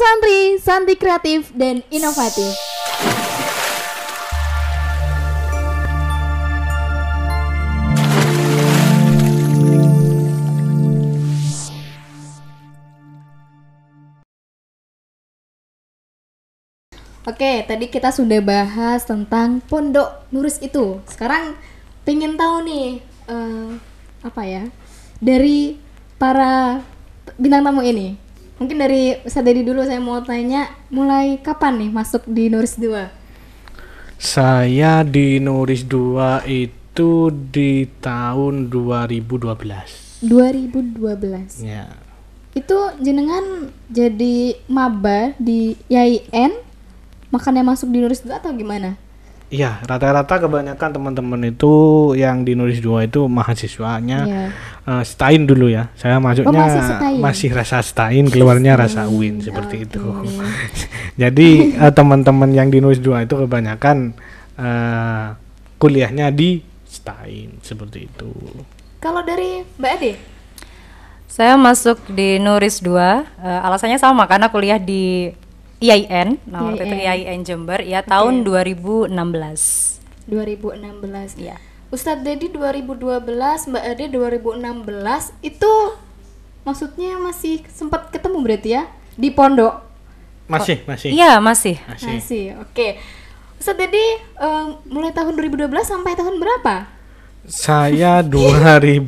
Santri, Santi kreatif dan inovatif. Oke, tadi kita sudah bahas tentang Pondok Nurus itu. Sekarang pengen tahu nih, dari para bintang tamu ini. Mungkin dari Ustadz Dedi dulu, saya mau tanya, mulai kapan nih masuk di Nuris 2? Saya di Nuris 2 itu di tahun 2012. 2012. Ya. Itu jenengan jadi maba di IAIN, makanya masuk di Nuris 2 atau gimana? Iya, rata-rata kebanyakan teman-teman itu yang di Nuris 2 itu mahasiswanya Stain dulu ya. Saya masuknya masih rasa Stain, keluarnya rasa UIN seperti itu. Jadi teman-teman yang di Nuris 2 itu kebanyakan kuliahnya di Stain seperti itu. Kalau dari Mbak Ade? Saya masuk di Nuris 2, alasannya sama karena kuliah di IAIN, waktu itu IAIN Jember, ya tahun 2016. 2016. Ya. Ustadz Dedi 2012, Mbak Ade 2016. Itu maksudnya masih sempat ketemu berarti ya di pondok? Masih. Iya, masih. Oke. Ustadz Dedi mulai tahun 2012 sampai tahun berapa? Saya 2012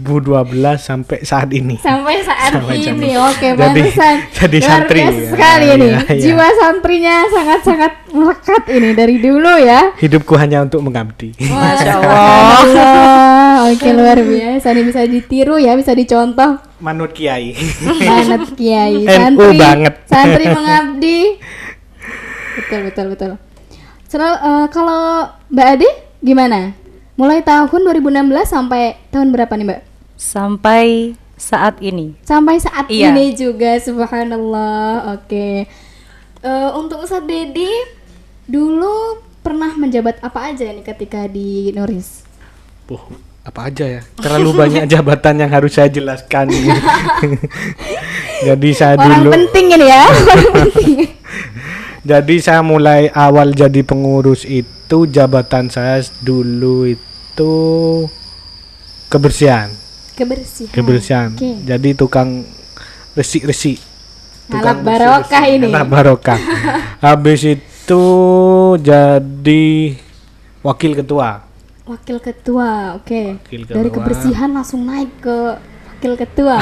sampai saat ini. Sampai saat ini. Oke, jadi santri. Luar biasa sekali ini. Jiwa santrinya sangat-sangat melekat ini dari dulu ya. Hidupku hanya untuk mengabdi. Masya Allah. Oke, luar biasa. Ini bisa ditiru ya, bisa dicontoh. Manut kiai. Manut kiai. NU banget. Santri mengabdi. Betul. Kalau Mbak Ade gimana? Mulai tahun 2016 sampai tahun berapa nih Mbak? Sampai saat ini. Sampai saat ini juga, subhanallah. Oke. Untuk Ustadz Dedi, dulu pernah menjabat apa aja nih ketika di Nuris? Apa aja ya? Terlalu banyak jabatan yang harus saya jelaskan. Jadi saya orang dulu penting ini ya. Orang penting. Jadi saya mulai awal jadi pengurus itu, jabatan saya dulu itu kebersihan. Okay. Jadi tukang resik-resik. Anak barokah ini. Anak barokah. Habis itu jadi wakil ketua. Oke. Dari kebersihan langsung naik ke wakil ketua.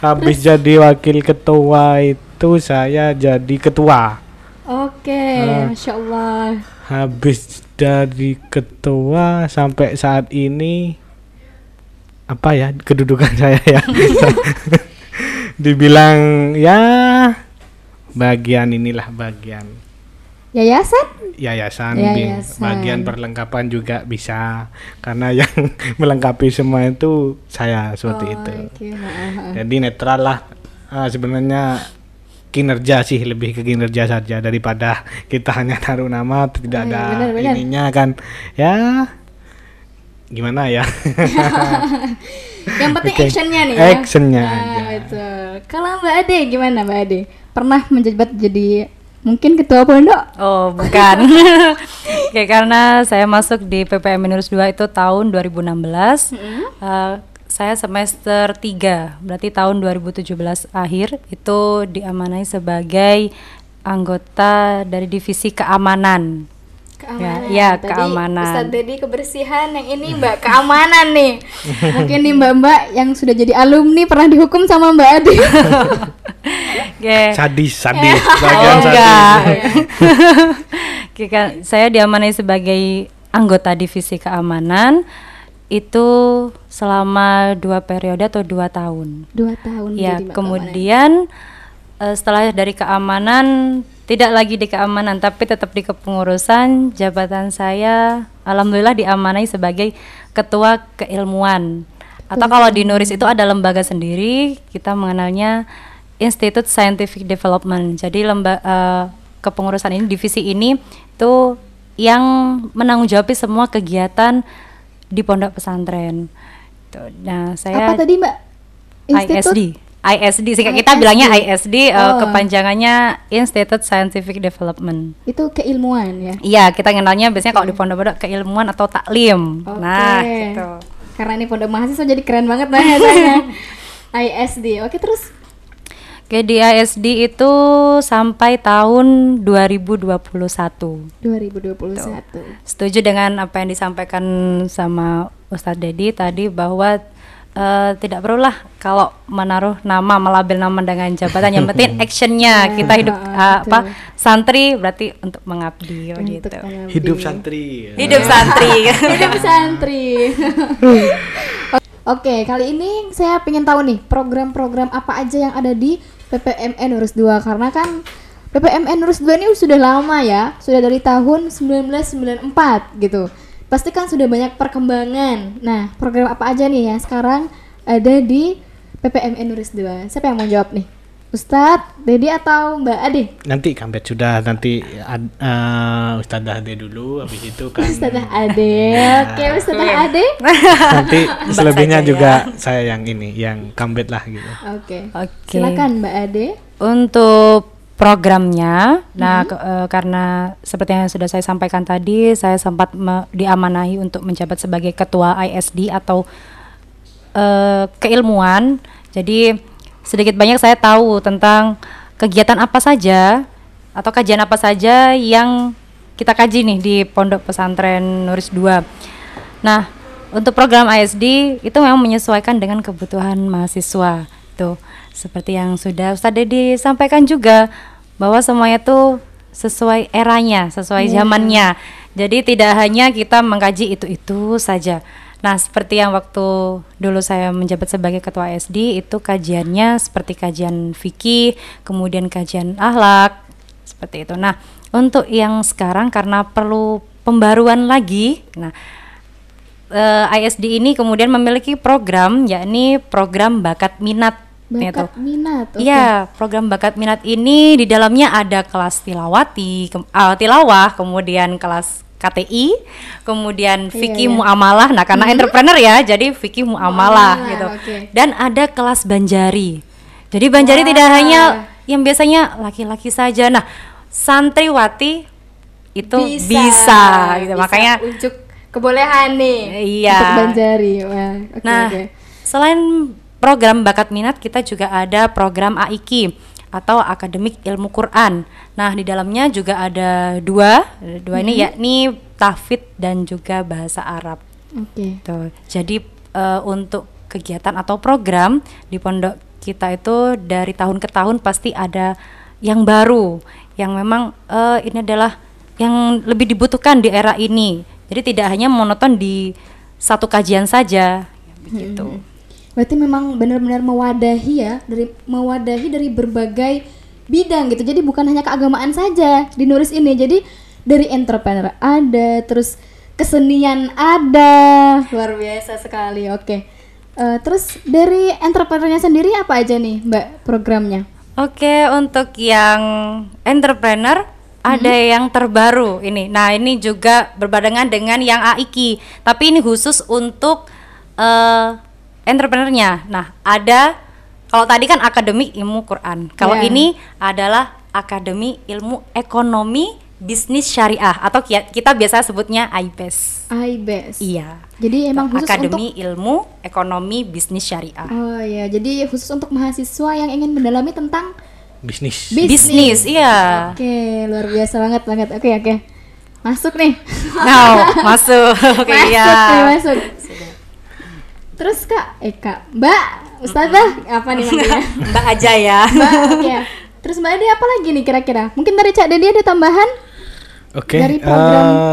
Habis jadi wakil ketua itu saya jadi ketua. Oke, Masya Allah. Habis dari ketua sampai saat ini apa ya kedudukan saya ya? Dibilang ya bagian yayasan. Bagian perlengkapan juga bisa, karena yang melengkapi semua itu saya seperti itu. Jadi netral lah sebenarnya. Kinerja sih, lebih ke kinerja saja daripada kita hanya taruh nama tidak ada bener. Ininya kan ya gimana ya. Yang penting actionnya nih ya. Actionnya aja. Betul. Kalau Mbak Ade gimana Mbak Ade? Pernah menjabat jadi mungkin ketua pondok? Oh bukan. Karena saya masuk di PPM Nuris 2 itu tahun 2016. Saya semester 3, berarti tahun 2017 akhir itu diamanai sebagai anggota dari divisi keamanan. Ya, tadi keamanan. Ustadz Dedi kebersihan, yang ini Mbak keamanan nih. Mungkin nih mbak-mbak yang sudah jadi alumni pernah dihukum sama Mbak Ade. Sadis. Enggak. Saya diamanai sebagai anggota divisi keamanan. Itu selama 2 periode atau 2 tahun. 2 tahun. Ya, kemudian setelah dari keamanan, tidak lagi di keamanan tapi tetap di kepengurusan, jabatan saya alhamdulillah diamanai sebagai ketua keilmuan. Atau kalau di Nuris itu ada lembaga sendiri, kita mengenalnya Institute Scientific Development. Jadi kepengurusan ini, divisi ini itu yang menanggung jawab semua kegiatan di pondok pesantren. Nah, saya apa tadi Mbak? ISD. ISD, kita bilangnya ISD, kepanjangannya Institute Scientific Development. Itu keilmuan ya? Iya, kita kenalnya biasanya kalau di pondok-pondok keilmuan atau taklim. Nah, gitu. Karena ini pondok mahasiswa jadi keren banget bahasanya. ISD. Oke, terus? Oke, di ISD itu sampai tahun 2021. 2021. Setuju dengan apa yang disampaikan sama Ustadz Dedi tadi bahwa tidak perlulah kalau menaruh nama, melabel nama dengan jabatan, yang penting actionnya. Kita hidup santri berarti untuk mengabdi gitu. Hidup santri. Hidup santri. Hidup santri. Oke, kali ini saya pengen tahu nih program-program apa aja yang ada di PPMN Nurus 2, karena kan PPMN Nurus 2 ini sudah lama ya, sudah dari tahun 1994 gitu. Pasti kan sudah banyak perkembangan. Nah, program apa aja nih yang sekarang ada di PPMN Nurus 2? Siapa yang mau jawab nih? Ustadz, Dedi atau Mbak Ade? Nanti Kambet sudah, nanti Ustadzah Ade dulu, habis itu kan Ustadzah Ade. Oke, Ustadzah Ade. Nanti selebihnya juga saya yang ini, yang Kambet lah gitu. Oke. Silakan Mbak Ade. Untuk programnya, karena seperti yang sudah saya sampaikan tadi, saya sempat diamanahi untuk menjabat sebagai ketua ISD atau keilmuan. Jadi sedikit banyak saya tahu tentang kegiatan apa saja atau kajian apa saja yang kita kaji nih di Pondok Pesantren Nurus 2. Nah, untuk program ISD itu memang menyesuaikan dengan kebutuhan mahasiswa. Tuh, seperti yang sudah Ustadz Dedi sampaikan juga, bahwa semuanya itu sesuai eranya, sesuai zamannya. Jadi tidak hanya kita mengkaji itu saja. Nah, seperti yang waktu dulu saya menjabat sebagai ketua SD, itu kajiannya seperti kajian fikih, kemudian kajian akhlak, seperti itu. Nah, untuk yang sekarang karena perlu pembaruan lagi, nah ISD ini kemudian memiliki program, yakni program bakat minat. Bakat minat. Iya, program bakat minat ini di dalamnya ada kelas tilawah, kemudian kelas KTI, kemudian fikih muamalah. Nah, karena entrepreneur ya, jadi fikih muamalah gitu. Dan ada kelas Banjari. Jadi Banjari tidak hanya yang biasanya laki-laki saja. Nah, santriwati itu bisa gitu. Makanya unjuk kebolehan nih. Iya. Untuk Banjari. Selain program bakat minat, kita juga ada program AIQ atau Akademik Ilmu Quran. Nah, di dalamnya juga ada dua ini, yakni tahfidz dan juga bahasa Arab. Tuh. Jadi untuk kegiatan atau program di pondok kita itu dari tahun ke tahun pasti ada yang baru, yang memang ini adalah yang lebih dibutuhkan di era ini. Jadi tidak hanya monoton di satu kajian saja, begitu. Berarti memang benar-benar mewadahi dari berbagai bidang gitu. Jadi bukan hanya keagamaan saja di Nurus ini. Jadi dari entrepreneur ada, terus kesenian ada. Luar biasa sekali. Oke. Terus dari entrepreneurnya sendiri apa aja nih, Mbak, programnya? Oke, untuk yang entrepreneur ada yang terbaru ini. Nah, ini juga berbarengan dengan yang AIQ, tapi ini khusus untuk entrepreneurnya. Nah, ada, kalau tadi kan Akademik Ilmu Quran. Kalau ini adalah Akademi Ilmu Ekonomi Bisnis Syariah atau kita biasa sebutnya AIBES. AIBES. Iya. Jadi emang khusus Akademi Ilmu Ekonomi Bisnis Syariah. Oh iya, jadi khusus untuk mahasiswa yang ingin mendalami tentang bisnis, iya. Oke, luar biasa banget. Oke. Masuk nih. Masuk. Masuk. Terus Mbak, Ustazah, apa nih manggilnya? Mbak aja ya. Mbak, oke. Terus Mbak Ade apa lagi nih kira-kira? Mungkin dari Cak Dedi ada tambahan? Oke,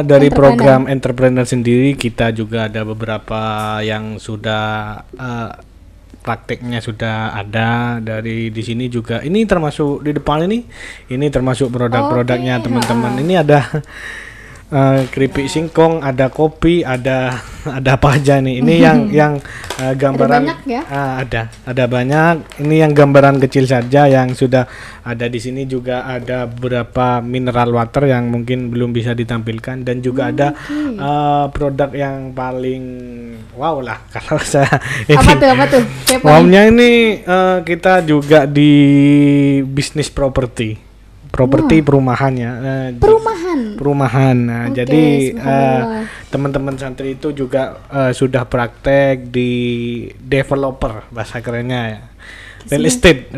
dari program entrepreneur sendiri kita juga ada beberapa yang sudah prakteknya sudah ada dari di sini juga. Ini termasuk di depan ini termasuk produk-produknya teman-teman. Ini ada keripik singkong, ada kopi, ada apa aja nih. Ini yang gambaran ada banyak ya? Ada banyak. Ini yang gambaran kecil saja yang sudah ada di sini. Juga ada beberapa mineral water yang mungkin belum bisa ditampilkan, dan juga ada produk yang paling wow lah kalau saya ini. Apa tuh? Wownya ini kita juga di bisnis properti perumahannya. Perumahan. Nah, jadi teman-teman santri itu juga sudah praktek di developer, bahasa kerennya ya. Real estate.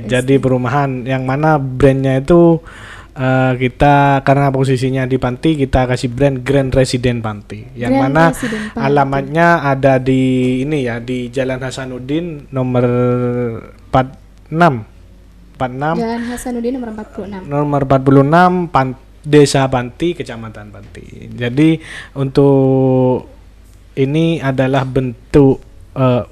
Jadi perumahan yang mana brandnya itu kita karena posisinya di Panti, kita kasih brand Grand Resident Panti. Yang mana alamatnya ada di ini ya, di Jalan Hasanuddin nomor 46. Jalan Hasanuddin nomor 46. Desa Panti, Kecamatan Panti. Jadi untuk ini adalah bentuk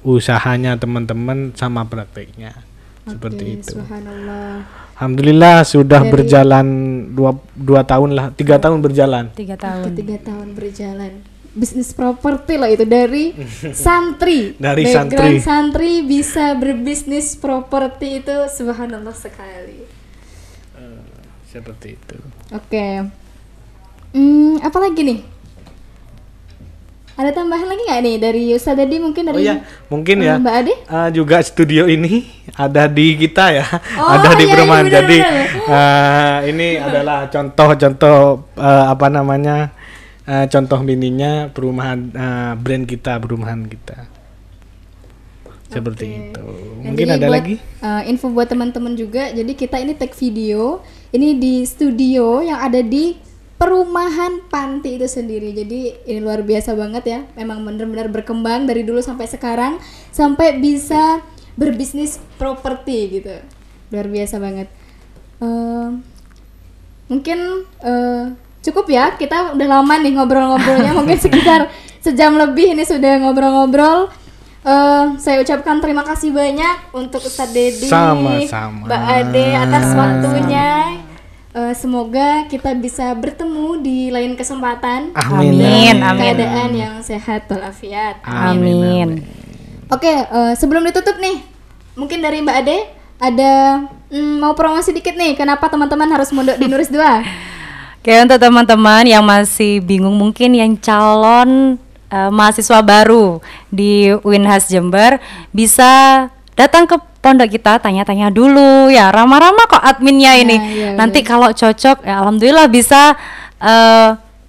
usahanya teman-teman sama prakteknya. Seperti itu. Subhanallah. Alhamdulillah sudah berjalan 2 tahun lah, 3 tahun berjalan. 3 tahun. 3 tahun berjalan. Bisnis properti lah itu dari santri. Dari santri bisa berbisnis properti itu subhanallah sekali. Seperti itu. Oke. Apa lagi nih? Ada tambahan lagi nggak nih dari Ustaz Dedi mungkin dari? Oh ya, mungkin ya. Mbak Ade? Juga studio ini ada di kita ya, ada di perumahan. Bener, jadi ini adalah contoh contoh mininya perumahan brand kita, perumahan kita. Seperti itu. Mungkin jadi ada lagi? Info buat teman-teman juga. Jadi kita ini take video ini di studio yang ada di perumahan Panti itu sendiri. Jadi ini luar biasa banget ya. Memang benar-benar berkembang dari dulu sampai sekarang sampai bisa berbisnis properti gitu. Luar biasa banget. Mungkin cukup ya, kita udah lama nih ngobrol-ngobrolnya. Mungkin sekitar sejam lebih ini sudah ngobrol-ngobrol. Saya ucapkan terima kasih banyak untuk Ustadz Dedi, sama-sama, Mbak Ade atas waktunya. Semoga kita bisa bertemu di lain kesempatan. Amin. Keadaan yang sehat walafiat. Amin. Oke, sebelum ditutup nih, mungkin dari Mbak Ade ada mau promosi dikit nih. Kenapa teman-teman harus mondok di Nuris 2? Oke, untuk teman-teman yang masih bingung, mungkin yang calon mahasiswa baru di Unhas Jember, bisa datang ke pondok kita, tanya-tanya dulu ya, ramah-ramah kok adminnya ini. Nanti kalau cocok ya alhamdulillah bisa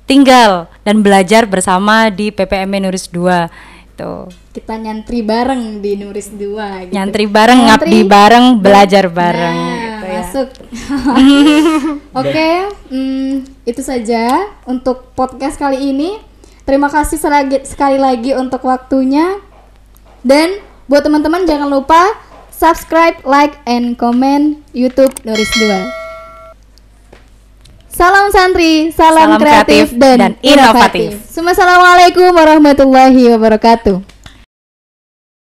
tinggal dan belajar bersama di PPMN Nuris 2. Tuh. Kita nyantri bareng di Nuris 2 gitu. Nyantri bareng, ngabdi bareng, belajar bareng gitu ya. Masuk. Oke, itu saja untuk podcast kali ini. Terima kasih sekali lagi untuk waktunya. Dan buat teman-teman jangan lupa subscribe, like, and comment YouTube Nuris 2. Salam santri, salam kreatif dan inovatif. Assalamualaikum warahmatullahi wabarakatuh.